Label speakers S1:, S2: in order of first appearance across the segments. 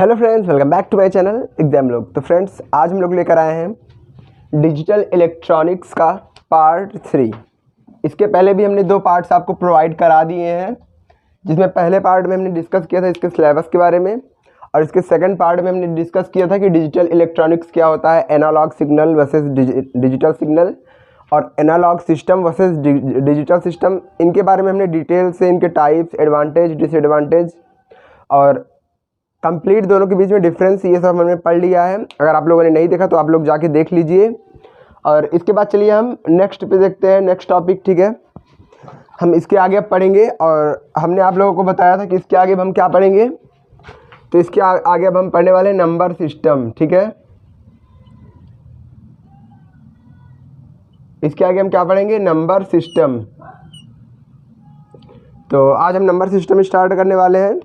S1: Hello friends, welcome back to my channel exam लोग। तो friends, आज हम लोग लेकर आए हैं डिजिटल इलेक्ट्रॉनिक्स का पार्ट 3। इसके पहले भी हमने 2 पार्ट्स आपको प्रोवाइड करा दिए हैं, जिसमें पहले पार्ट में हमने डिस्कस किया था इसके सिलेबस के बारे में, और इसके सेकंड पार्ट में हमने डिस्कस किया था कि डिजिटल इलेक्ट्रॉनिक्स क्या होता है, analog signal versus digital signal और analog system versus digital system. इनके बारे में हमने डिटेल से इनके टाइप्स, एडवांटेज, डिसएडवांटेज और कंप्लीट दोनों के बीच में डिफरेंस, ये सब हमने पढ़ लिया है। अगर आप लोगों ने नहीं देखा तो आप लोग जाके देख लीजिए। और इसके बाद चलिए हम नेक्स्ट पे देखते हैं, नेक्स्ट टॉपिक। ठीक है, हम इसके आगे अब पढ़ेंगे, और हमने आप लोगों को बताया था कि इसके आगे अब हम क्या पढ़ेंगे। तो इसके आगे अब हम पढ़ने वाले हैं नंबर सिस्टम। ठीक है, इसके आगे हम क्या पढ़ेंगे, नंबर सिस्टम। तो आज हम नंबर सिस्टम स्टार्ट करने वाले हैं,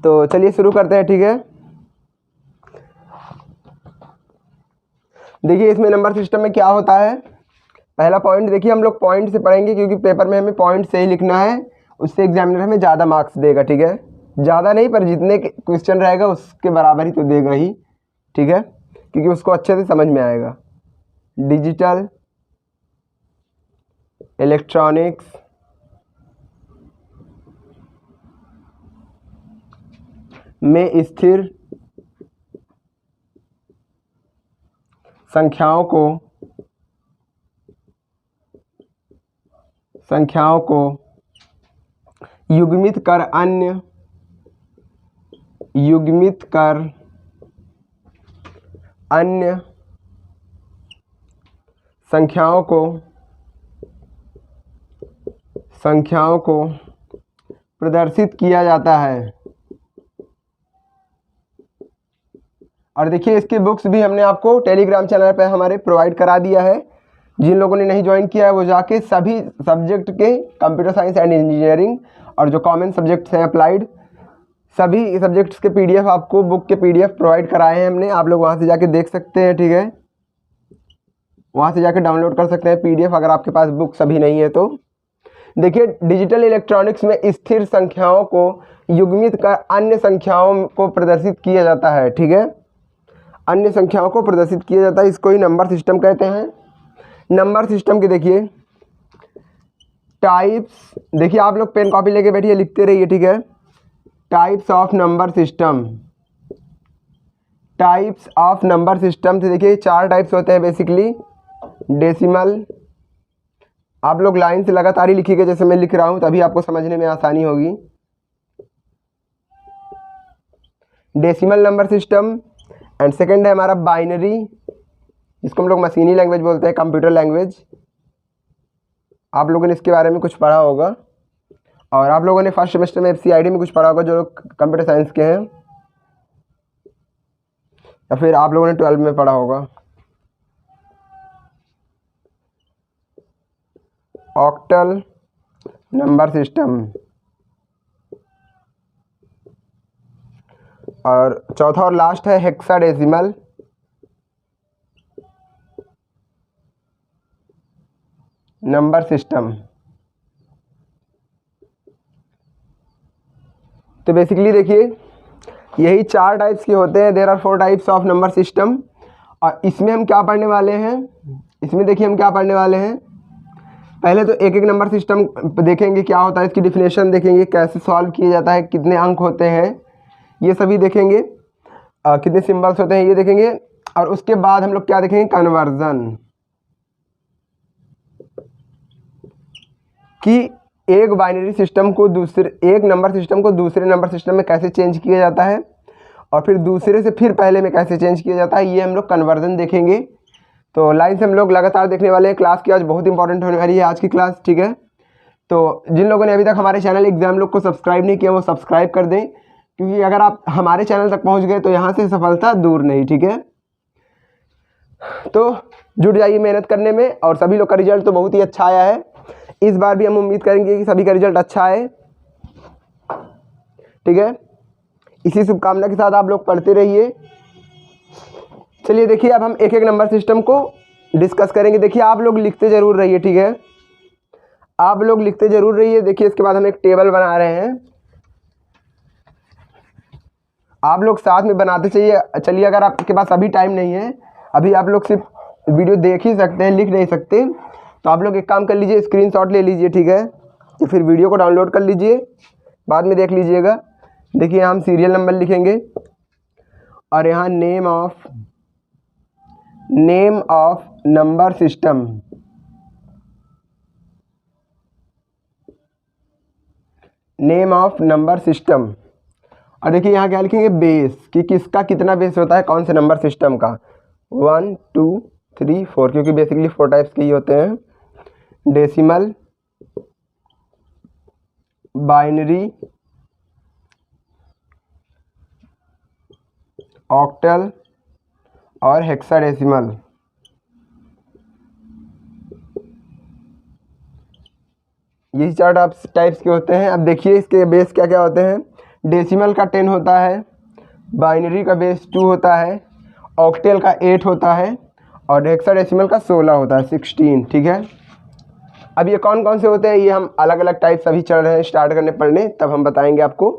S1: तो चलिए शुरू करते हैं। ठीक है, देखिए इसमें नंबर सिस्टम में क्या होता है। पहला पॉइंट देखिए, हम लोग पॉइंट से पढ़ेंगे क्योंकि पेपर में हमें पॉइंट से ही लिखना है, उससे एग्जामिनर हमें ज़्यादा मार्क्स देगा। ठीक है, ज़्यादा नहीं, पर जितने क्वेश्चन रहेगा उसके बराबर ही तो देगा ही। ठीक है, क्योंकि उसको अच्छे से समझ में आएगा। डिजिटल इलेक्ट्रॉनिक्स में स्थिर संख्याओं को युग्मित कर अन्य संख्याओं को प्रदर्शित किया जाता है। और देखिए इसके बुक्स भी हमने आपको टेलीग्राम चैनल पे हमारे प्रोवाइड करा दिया है। जिन लोगों ने नहीं ज्वाइन किया है वो जाके सभी सब्जेक्ट के, कंप्यूटर साइंस एंड इंजीनियरिंग और जो कॉमन सब्जेक्ट्स हैं अप्लाइड, सभी सब्जेक्ट्स के पीडीएफ, आपको बुक के पीडीएफ प्रोवाइड कराए हैं हमने। आप लोग वहाँ से जाके देख सकते हैं। ठीक है, वहाँ से जाके डाउनलोड कर सकते हैं पीडीएफ, अगर आपके पास बुक सभी नहीं है तो। देखिए डिजिटल इलेक्ट्रॉनिक्स में स्थिर संख्याओं को युग्मित कर अन्य संख्याओं को प्रदर्शित किया जाता है। ठीक है, अन्य संख्याओं को प्रदर्शित किया जाता है, इसको ही नंबर सिस्टम कहते हैं। नंबर सिस्टम के देखिए टाइप्स, देखिए आप लोग पेन कॉपी लेके बैठिए, लिखते रहिए। ठीक है, types of number system. Types of number system से देखिए 4 टाइप्स होते हैं बेसिकली। डेसिमल, आप लोग लाइन से लगातार ही लिखिएगा जैसे मैं लिख रहा हूँ, तभी आपको समझने में आसानी होगी। Decimal number system. And second है हमारा बाइनरी, जिसको हम लोग मशीनी लैंग्वेज बोलते हैं, कंप्यूटर लैंग्वेज। आप लोगों ने इसके बारे में कुछ पढ़ा होगा, और आप लोगों ने फर्स्ट सेमेस्टर में FCID में कुछ पढ़ा होगा, जो लोग कंप्यूटर साइंस के हैं, या फिर आप लोगों ने 12 में पढ़ा होगा। Octal number system. और चौथा और लास्ट है हेक्साडेसिमल नंबर सिस्टम। तो बेसिकली देखिए यही 4 टाइप्स के होते हैं। There are 4 types of number system. और इसमें हम क्या पढ़ने वाले हैं, इसमें देखिए हम क्या पढ़ने वाले हैं। पहले तो एक एक नंबर सिस्टम देखेंगे क्या होता है, इसकी डिफिनेशन देखेंगे, कैसे सॉल्व किया जाता है, कितने अंक होते हैं, ये सभी देखेंगे, कितने सिंबल्स होते हैं ये देखेंगे। और उसके बाद हम लोग क्या देखेंगे, कन्वर्जन, कि एक बाइनरी सिस्टम को एक नंबर सिस्टम को दूसरे नंबर सिस्टम में कैसे चेंज किया जाता है, और फिर दूसरे से फिर पहले में कैसे चेंज किया जाता है, ये हम लोग कन्वर्जन देखेंगे। तो लाइन से हम लोग लगातार देखने वाले हैं। क्लास की आज बहुत इंपॉर्टेंट होने वाली है आज की क्लास। ठीक है, तो जिन लोगों ने अभी तक हमारे चैनल एग्जाम लोग को सब्सक्राइब नहीं किया वो सब्सक्राइब कर दें, क्योंकि अगर आप हमारे चैनल तक पहुंच गए तो यहाँ से सफलता दूर नहीं। ठीक है, तो जुट जाइए मेहनत करने में। और सभी लोग का रिजल्ट तो बहुत ही अच्छा आया है, इस बार भी हम उम्मीद करेंगे कि सभी का रिजल्ट अच्छा आए। ठीक है, इसी शुभकामना के साथ आप लोग पढ़ते रहिए। चलिए देखिए अब हम एक एक नंबर सिस्टम को डिस्कस करेंगे। देखिए आप लोग लिखते जरूर रहिए। ठीक है, आप लोग लिखते जरूर रहिए। देखिए इसके बाद हम एक टेबल बना रहे हैं, आप लोग साथ में बनाते चलिए। अगर आपके पास अभी टाइम नहीं है, अभी आप लोग सिर्फ वीडियो देख ही सकते हैं, लिख नहीं सकते, तो आप लोग एक काम कर लीजिए, स्क्रीनशॉट ले लीजिए, ठीक है, या फिर वीडियो को डाउनलोड कर लीजिए, बाद में देख लीजिएगा। देखिए हम सीरियल नंबर लिखेंगे और यहाँ name of number system, name of number system. और देखिए यहाँ क्या लिखेंगे, बेस, कि किसका कितना बेस होता है, कौन से नंबर सिस्टम का, 1 2 3 4, क्योंकि बेसिकली 4 टाइप्स के ही होते हैं, डेसिमल, बाइनरी, ऑक्टल और हेक्साडेसिमल। यही 4 टाइप्स के होते हैं। अब देखिए इसके बेस क्या क्या होते हैं। डेसिमल का 10 होता है, बाइनरी का बेस 2 होता है, ऑक्टेल का 8 होता है और हेक्साडेसिमल का 16 होता है, 16, ठीक है। अब ये कौन कौन से होते हैं, ये हम अलग अलग टाइप्स अभी चल रहे हैं, स्टार्ट करने पढ़ने, तब हम बताएंगे आपको।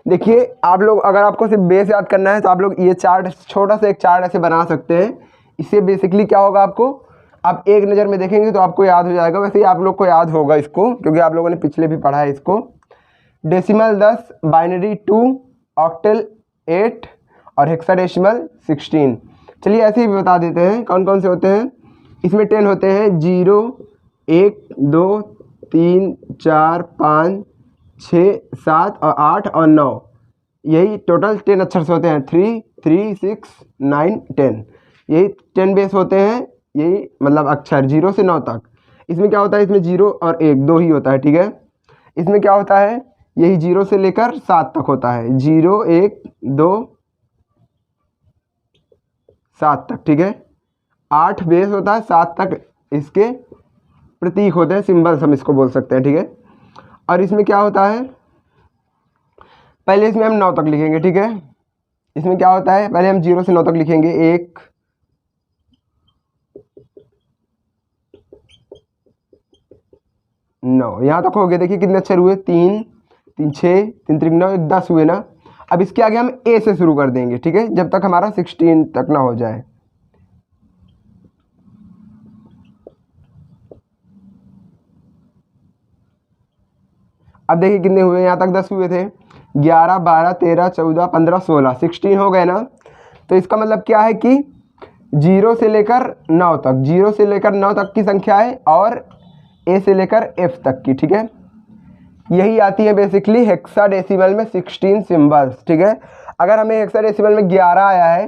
S1: देखिए आप लोग, अगर आपको सिर्फ बेस याद करना है तो आप लोग ये चार्ट, छोटा सा एक चार्ट ऐसे बना सकते हैं। इससे बेसिकली क्या होगा, आपको आप एक नज़र में देखेंगे तो आपको याद हो जाएगा। वैसे ही आप लोग को याद होगा इसको, क्योंकि आप लोगों ने पिछले भी पढ़ा है इसको। डेसिमल 10, बाइनरी 2, ऑक्टल 8 और हेक्साडेसिमल 16। चलिए ऐसे ही बता देते हैं कौन कौन से होते हैं। इसमें 10 होते हैं, 0 1 2 3 4 5 6 7 और 8 और 9, यही टोटल 10 अक्षर से होते हैं। 3 3 6 9 10, यही 10 बेस होते हैं, यही मतलब अक्षर 0 से 9 तक। इसमें क्या होता है, इसमें 0 और 1 दो ही होता है, ठीक है। इसमें क्या होता है, यही 0 से लेकर 7 तक होता है, 0 1 2 7 तक, ठीक है। 8 बेस होता है, 7 तक इसके प्रतीक होते हैं, सिंबल्स हम इसको बोल सकते हैं, ठीक है। और इसमें क्या होता है, पहले इसमें हम 9 तक लिखेंगे, ठीक है। इसमें क्या होता है, पहले हम 0 से 9 तक लिखेंगे, 1 9, यहाँ तक हो गया। देखिए कितने अक्षर हुए, 3 3 6 3 3 9, 10 हुए ना। अब इसके आगे हम ए से शुरू कर देंगे, ठीक है, जब तक हमारा 16 तक ना हो जाए। अब देखिए कितने हुए, यहाँ तक 10 हुए थे, 11 12 13 14 15 16, 16 हो गए ना। तो इसका मतलब क्या है कि 0 से लेकर 9 तक, 0 से लेकर 9 तक की संख्या है और ए से लेकर एफ तक की, ठीक है। यही आती है बेसिकली हेक्साडेसिमल में 16 सिंबल्स, ठीक है। अगर हमें हेक्साडेसिमल में 11 आया है,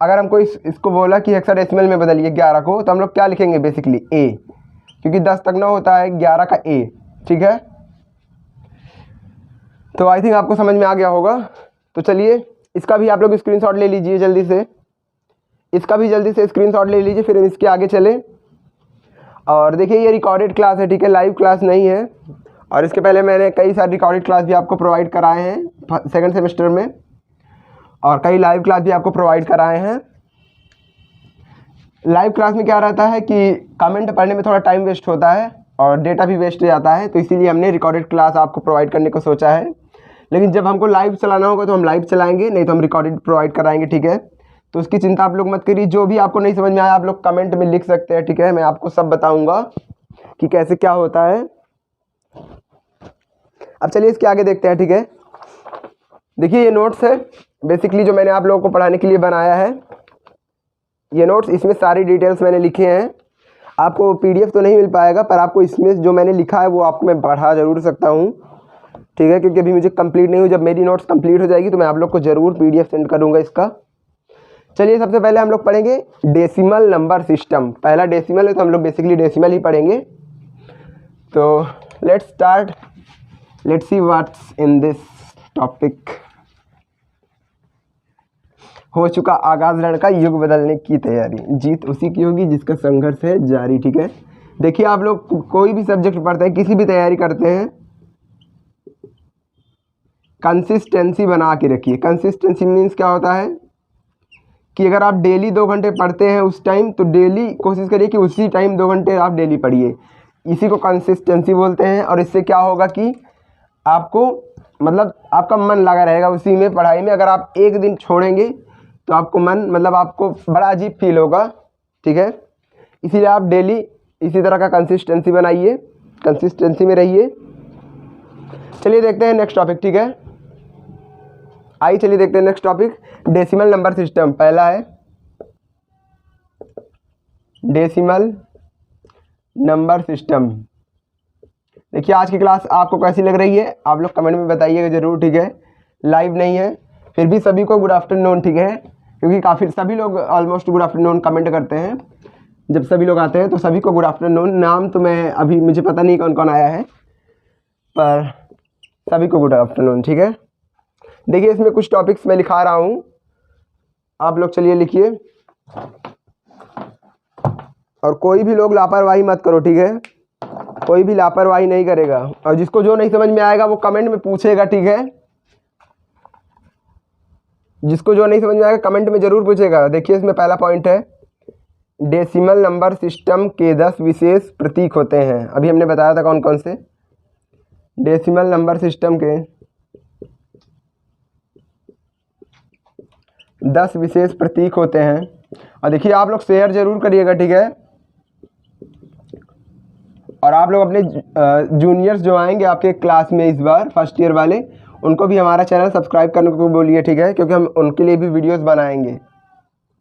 S1: अगर हमको इसको बोला कि हेक्साडेसिमल में बदलिए 11 को, तो हम लोग क्या लिखेंगे, बेसिकली ए, क्योंकि 10 तक 9 होता है, 11 का ए, ठीक है। तो आई थिंक आपको समझ में आ गया होगा। तो चलिए इसका भी आप लोग स्क्रीनशॉट ले लीजिए जल्दी से, इसका भी जल्दी से स्क्रीनशॉट ले लीजिए, फिर हम इसके आगे चले। और देखिए ये रिकॉर्डेड क्लास है, ठीक है, लाइव क्लास नहीं है। और इसके पहले मैंने कई सारी रिकॉर्डेड क्लास भी आपको प्रोवाइड कराए हैं सेकंड सेमेस्टर में, और कई लाइव क्लास भी आपको प्रोवाइड कराए हैं। लाइव क्लास में क्या रहता है कि कमेंट पढ़ने में थोड़ा टाइम वेस्ट होता है और डेटा भी वेस्ट हो जाता है, तो इसीलिए हमने रिकॉर्डेड क्लास आपको प्रोवाइड करने को सोचा है। लेकिन जब हमको लाइव चलाना होगा तो हम लाइव चलाएंगे, नहीं तो हम रिकॉर्डेड प्रोवाइड कराएंगे, ठीक है। तो उसकी चिंता आप लोग मत करिए। जो भी आपको नहीं समझ में आया आप लोग कमेंट में लिख सकते हैं, ठीक है, मैं आपको सब बताऊंगा कि कैसे क्या होता है। अब चलिए इसके आगे देखते हैं, ठीक है। देखिए ये नोट्स है बेसिकली जो मैंने आप लोगों को पढ़ाने के लिए बनाया है, ये नोट्स, इसमें सारी डिटेल्स मैंने लिखे हैं। आपको पीडीएफ तो नहीं मिल पाएगा, पर आपको इसमें जो मैंने लिखा है वो आपको मैं पढ़ा ज़रूर सकता हूँ, ठीक है, क्योंकि अभी मुझे कंप्लीट नहीं हुई। जब मेरी नोट्स कंप्लीट हो जाएगी तो मैं आप लोग को ज़रूर पीडीएफ सेंड करूँगा इसका। चलिए सबसे पहले हम लोग पढ़ेंगे डेसिमल नंबर सिस्टम। पहला डेसिमल है तो हम लोग बेसिकली डेसिमल ही पढ़ेंगे। तो let's start, let's see what's in this topic. हो चुका आगाज रण का युग बदलने की तैयारी, जीत उसी की होगी जिसका संघर्ष है जारी, ठीक है। देखिए आप लोग कोई भी सब्जेक्ट पढ़ते हैं, किसी भी तैयारी करते हैं, कंसिस्टेंसी बना के रखिए। कंसिस्टेंसी मीन्स क्या होता है कि अगर आप डेली 2 घंटे पढ़ते हैं उस टाइम, तो डेली कोशिश करिए कि उसी टाइम 2 घंटे आप डेली पढ़िए। इसी को कंसिस्टेंसी बोलते हैं। और इससे क्या होगा कि आपको मतलब आपका मन लगा रहेगा उसी में, पढ़ाई में। अगर आप एक दिन छोड़ेंगे तो आपको मन मतलब आपको बड़ा अजीब फील होगा, ठीक है। इसीलिए आप डेली इसी तरह का कंसिस्टेंसी बनाइए, कंसिस्टेंसी में रहिए। चलिए देखते हैं नेक्स्ट टॉपिक, ठीक है। आइए चलिए देखते हैं next topic, decimal number system. पहला है डेसिमल नंबर सिस्टम। देखिए आज की क्लास आपको कैसी लग रही है, आप लोग कमेंट में बताइएगा ज़रूर, ठीक है। लाइव नहीं है फिर भी सभी को गुड आफ्टरनून, ठीक है, क्योंकि काफ़ी सभी लोग ऑलमोस्ट गुड आफ्टरनून कमेंट करते हैं जब सभी लोग आते हैं, तो सभी को गुड आफ्टरनून। नाम तो मैं अभी मुझे पता नहीं कौन कौन आया है, पर सभी को गुड आफ्टरनून, ठीक है। देखिए इसमें कुछ टॉपिक्स मैं लिखा रहा हूँ, आप लोग चलिए लिखिए, और कोई भी लोग लापरवाही मत करो, ठीक है। कोई भी लापरवाही नहीं करेगा, और जिसको जो नहीं समझ में आएगा वो कमेंट में पूछेगा, ठीक है। जिसको जो नहीं समझ में आएगा कमेंट में ज़रूर पूछेगा। देखिए इसमें पहला पॉइंट है, डेसिमल नंबर सिस्टम के 10 विशेष प्रतीक होते हैं। अभी हमने बताया था कौन कौन से। डेसिमल नंबर सिस्टम के 10 विशेष प्रतीक होते हैं। और देखिए आप लोग शेयर ज़रूर करिएगा, ठीक है। और आप लोग अपने जूनियर्स जो आएंगे आपके क्लास में इस बार फर्स्ट ईयर वाले, उनको भी हमारा चैनल सब्सक्राइब करने को बोलिए, ठीक है, क्योंकि हम उनके लिए भी वीडियोस बनाएंगे,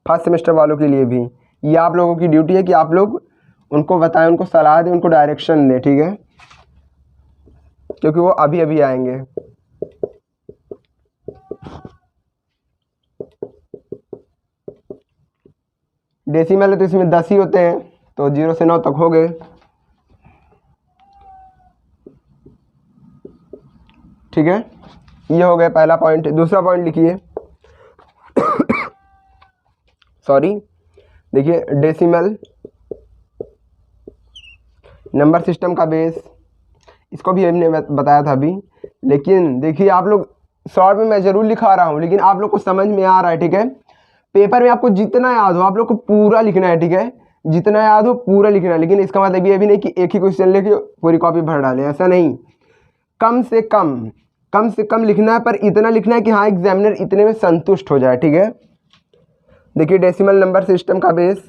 S1: फर्स्ट सेमेस्टर वालों के लिए भी। ये आप लोगों की ड्यूटी है कि आप लोग उनको बताएं, उनको सलाह दें, उनको डायरेक्शन दें, ठीक है, क्योंकि वो अभी अभी आएंगे। डेसिमल है तो इसमें 10 ही होते हैं, तो 0 से 9 तक हो गए, ठीक है। ये हो गया पहला पॉइंट। दूसरा पॉइंट लिखिए सॉरी, देखिए डेसिमल नंबर सिस्टम का बेस, इसको भी हमने बताया था अभी, लेकिन देखिए आप लोग शॉर्ट में मैं ज़रूर लिखा रहा हूँ, लेकिन आप लोग को समझ में आ रहा है, ठीक है। पेपर में आपको जितना याद हो आप लोग को पूरा लिखना है, ठीक है, जितना याद हो पूरा लिखना है। लेकिन इसका मतलब ये भी नहीं कि एक ही क्वेश्चन लेके पूरी कॉपी भर डालें, ऐसा नहीं। कम से कम लिखना है, पर इतना लिखना है कि हाँ एग्जामिनर इतने में संतुष्ट हो जाए, ठीक है। देखिए डेसिमल नंबर सिस्टम का बेस,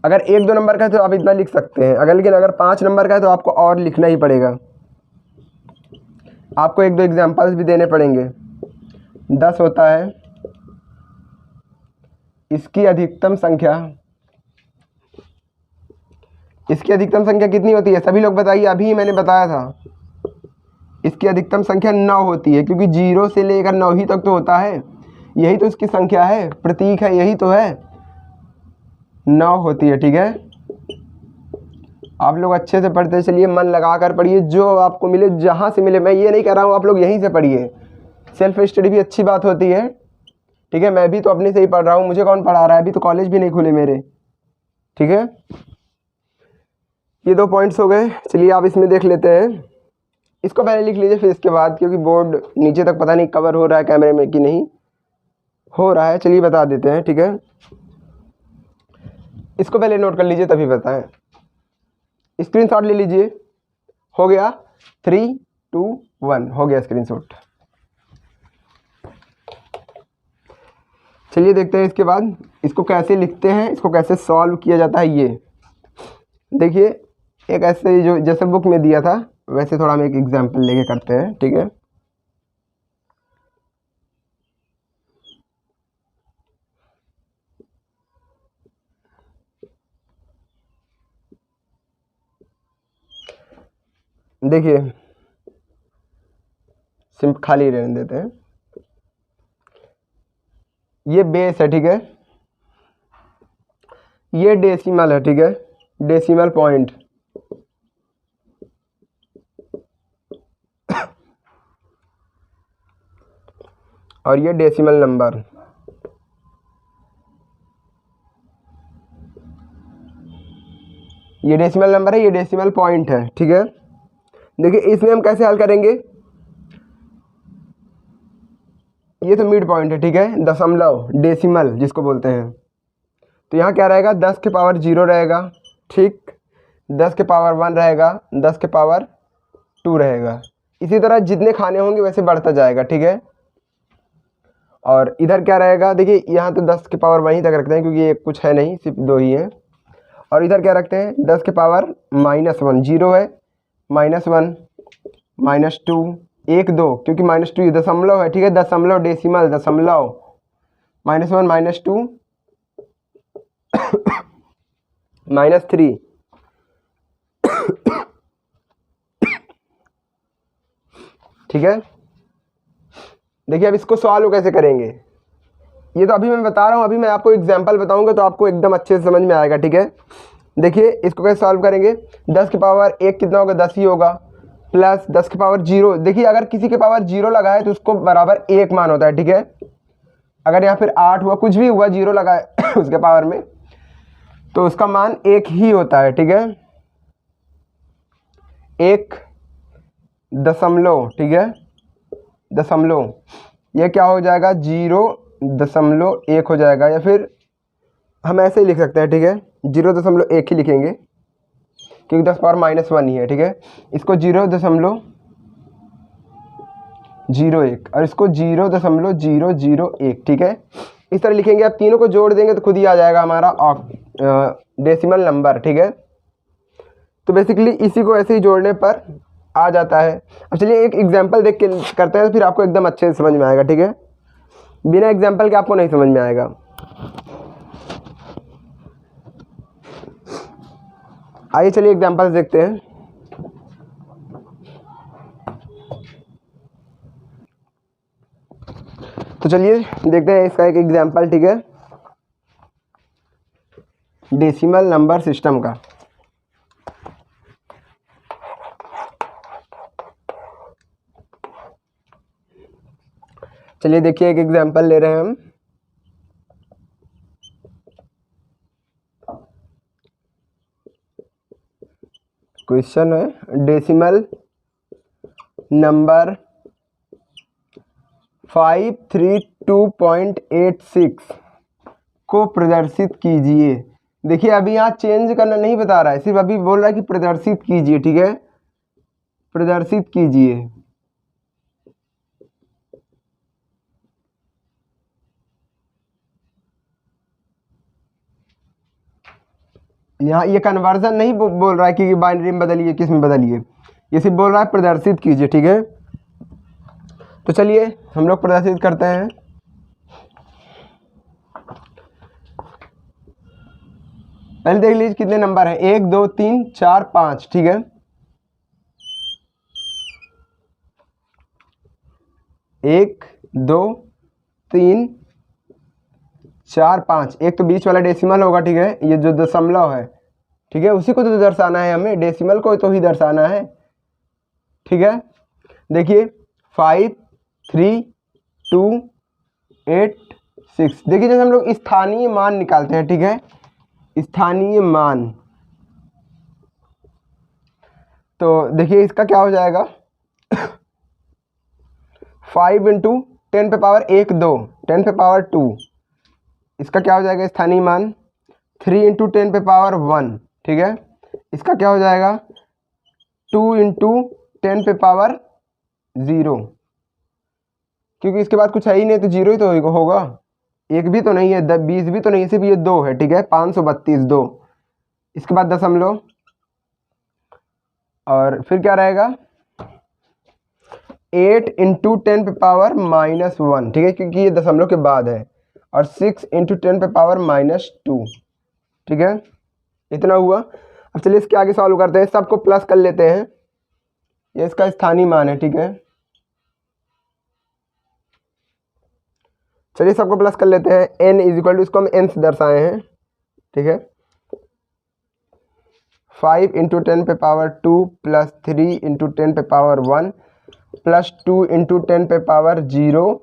S1: अगर 1-2 नंबर का है तो आप इतना लिख सकते हैं, लेकिन अगर 5 नंबर का है तो आपको और लिखना ही पड़ेगा। आपको 1-2 एग्जाम्पल्स भी देने पड़ेंगे। 10 होता है, इसकी अधिकतम संख्या कितनी होती है सभी लोग बताइए। अभी मैंने बताया था इसकी अधिकतम संख्या 9 होती है, क्योंकि 0 से लेकर 9 ही तक तो होता है, यही तो इसकी संख्या है, प्रतीक है, यही तो है, 9 होती है, ठीक है। आप लोग अच्छे से पढ़ते चलिए, मन लगा कर पढ़िए, जो आपको मिले जहाँ से मिले। मैं ये नहीं कह रहा हूँ आप लोग यहीं से पढ़िए, सेल्फ स्टडी भी अच्छी बात होती है, ठीक है। मैं भी तो अपने से ही पढ़ रहा हूँ, मुझे कौन पढ़ा रहा है, अभी तो कॉलेज भी नहीं खुले मेरे, ठीक है। ये 2 पॉइंट्स हो गए। चलिए आप इसमें देख लेते हैं, इसको पहले लिख लीजिए फिर इसके बाद, क्योंकि बोर्ड नीचे तक पता नहीं कवर हो रहा है कैमरे में कि नहीं हो रहा है। चलिए बता देते हैं, ठीक है। इसको पहले नोट कर लीजिए तभी बताएं। स्क्रीनशॉट ले लीजिए, हो गया 3, 2, 1 हो गया स्क्रीनशॉट। चलिए देखते हैं इसके बाद इसको कैसे लिखते हैं, इसको कैसे सॉल्व किया जाता है। ये देखिए एक ऐसे जो जैसे बुक में दिया था वैसे थोड़ा हम एक एग्जाम्पल लेके करते हैं, ठीक है। देखिए सिंपल खाली रहने देते हैं, ये बेस है, ठीक है, ये डेसिमल है, ठीक है, डेसिमल पॉइंट, और ये डेसिमल नंबर, ये डेसिमल नंबर है, ये डेसिमल पॉइंट है, ठीक है। देखिए इसमें हम कैसे हल करेंगे, ये तो मिड पॉइंट है, ठीक है, दशमलव, डेसिमल जिसको बोलते हैं। तो यहाँ क्या रहेगा, 10 के पावर 0 रहेगा, ठीक, 10 के पावर 1 रहेगा, 10 के पावर 2 रहेगा, इसी तरह जितने खाने होंगे वैसे बढ़ता जाएगा, ठीक है। और इधर क्या रहेगा, देखिए यहाँ तो 10 की पावर वहीं तक रखते हैं क्योंकि ये कुछ है नहीं, सिर्फ 2 ही है। और इधर क्या रखते हैं, 10 की पावर -1, 0 है, -1, -2, 1 2, क्योंकि -2 ये दशमलव है, ठीक है, दशमलव, डेसिमल, दशमलव, -1, -2, -3, ठीक है। देखिए अब इसको सॉल्व कैसे करेंगे, ये तो अभी मैं बता रहा हूँ, अभी मैं आपको एग्जांपल बताऊंगा तो आपको एकदम अच्छे से समझ में आएगा, ठीक है। देखिए इसको कैसे सॉल्व करेंगे, 10 की पावर 1 कितना होगा, 10 ही होगा, प्लस 10 की पावर 0, देखिए अगर किसी के पावर 0 लगा है तो उसको बराबर 1 मान होता है, ठीक है। अगर यहाँ फिर 8 हुआ, कुछ भी हुआ 0 लगा है उसके पावर में, तो उसका मान 1 ही होता है, ठीक है, 1 दशमलव, ठीक है, दशमलव, ये क्या हो जाएगा, 0.1 हो जाएगा, या फिर हम ऐसे ही लिख सकते हैं, ठीक है, 0.1 ही लिखेंगे क्योंकि 10 पावर -1 ही है, ठीक है। इसको 0.001 और इसको 0.001, ठीक है, इस तरह लिखेंगे। आप तीनों को जोड़ देंगे तो खुद ही आ जाएगा हमारा डेसिमल नंबर, ठीक है। तो बेसिकली इसी को ऐसे ही जोड़ने पर आ जाता है। अब चलिए एक एग्जांपल देख के करते हैं, तो फिर आपको एकदम अच्छे से समझ में आएगा, ठीक है, बिना एग्जांपल के आपको नहीं समझ में आएगा। आइए चलिए एग्जांपल्स देखते हैं। तो चलिए देखते हैं इसका एक एग्जांपल, ठीक है, डेसिमल नंबर सिस्टम का। चलिए देखिए एक एग्जांपल ले रहे हैं हम। क्वेश्चन है डेसिमल नंबर 532.86 को प्रदर्शित कीजिए। देखिए अभी यहाँ चेंज करना नहीं बता रहा है, सिर्फ अभी बोल रहा है कि प्रदर्शित कीजिए, ठीक है, प्रदर्शित कीजिए। यहाँ ये कन्वर्जन नहीं बोल रहा है कि बाइनरी में बदलिए, किस में बदलिए, ये सिर्फ बोल रहा है प्रदर्शित कीजिए, ठीक है। तो चलिए हम लोग प्रदर्शित करते हैं। पहले देख लीजिए कितने नंबर हैं, 1 2 3 4 5, ठीक है, 1 2 3 4 5, एक तो बीच वाला डेसिमल होगा, ठीक है, ये जो दशमलव है, ठीक है, उसी को तो दर्शाना है हमें, डेसिमल को तो ही दर्शाना है, ठीक है। देखिए 5 3 2 8 6, देखिए जैसे हम लोग स्थानीय मान निकालते हैं, ठीक है, स्थानीय मान, तो देखिए इसका क्या हो जाएगा 5 × 10 पे पावर 1 2, 10 पे पावर 2, इसका क्या हो जाएगा स्थानीय मान 3 × 10 पे पावर 1, ठीक है, इसका क्या हो जाएगा 2 × 10 पे पावर 0, क्योंकि इसके बाद कुछ है ही नहीं तो 0 ही तो होगा, एक भी तो नहीं है, 20 भी तो नहीं है, सिर्फ ये 2 है, ठीक है, 532 2, इसके बाद दशमलव, और फिर क्या रहेगा 8 × 10 पे पावर -1, ठीक है, क्योंकि ये दशमलव के बाद है, और 6 × 10 पे पावर -2, ठीक है, इतना हुआ। अब चलिए इसके आगे सॉल्व करते हैं, सबको प्लस कर लेते हैं, ये इसका स्थानीय मान है, ठीक है, चलिए सबको प्लस कर लेते हैं, n = इसको हम n से दर्शाए हैं, ठीक है, 5 × 10 पे पावर 2 प्लस 3 × 10 पे पावर 1 प्लस 2 × 10 पे पावर 0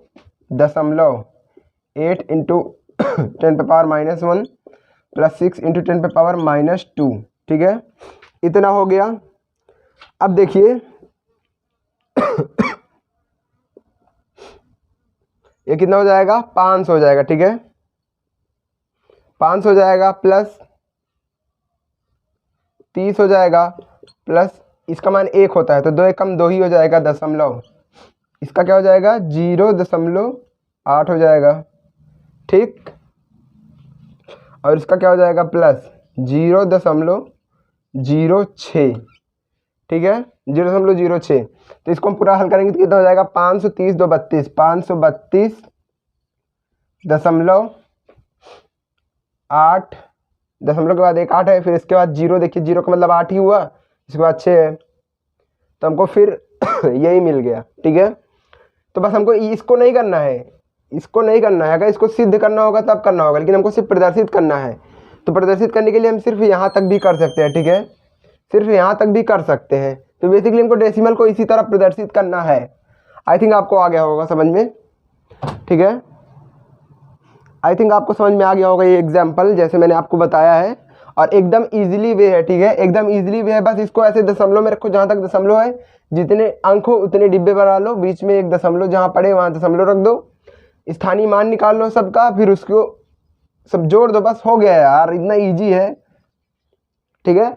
S1: दशमलव 8 × 10 पे पावर -1 प्लस 6 × 10 पे पावर -2, ठीक है, इतना हो गया। अब देखिए ये कितना हो जाएगा 500 हो जाएगा, ठीक है, 500 हो जाएगा, प्लस 30 हो जाएगा, प्लस इसका मान 1 होता है तो 2 एकम 2 ही हो जाएगा, दशमलव। इसका क्या हो जाएगा 0.8 हो जाएगा, ठीक। और इसका क्या हो जाएगा प्लस 0.06, ठीक है, 0.06। तो इसको हम पूरा हल करेंगे तो कितना हो जाएगा 530 2 32, 532.8, दशमलव के बाद एक 8 है, फिर इसके बाद 0, देखिए 0 का मतलब 8 ही हुआ, इसके बाद 6 है, तो हमको फिर यही मिल गया, ठीक है। तो बस हमको इसको नहीं करना है, इसको नहीं करना है, अगर इसको सिद्ध करना होगा तब करना होगा, लेकिन हमको सिर्फ प्रदर्शित करना है। तो प्रदर्शित करने के लिए हम सिर्फ यहाँ तक भी कर सकते हैं, ठीक है, सिर्फ यहाँ तक भी कर सकते हैं। तो बेसिकली हमको डेसिमल को इसी तरह प्रदर्शित करना है। आई थिंक आपको आ गया होगा समझ में, ठीक है, आई थिंक आपको समझ में आ गया होगा ये एग्जाम्पल जैसे मैंने आपको बताया है, और एकदम इजीली वे है, ठीक है, एकदम इजीली वे है। बस इसको ऐसे दशमलव में रखो, जहाँ तक दशमलव है जितने अंक हो उतने डिब्बे बना लो, बीच में एक दशमलव जहाँ पड़े वहाँ दशमलव रख दो, स्थानीय मान निकाल लो सबका, फिर उसको सब जोड़ दो, बस हो गया यार, इतना ईजी है, ठीक है।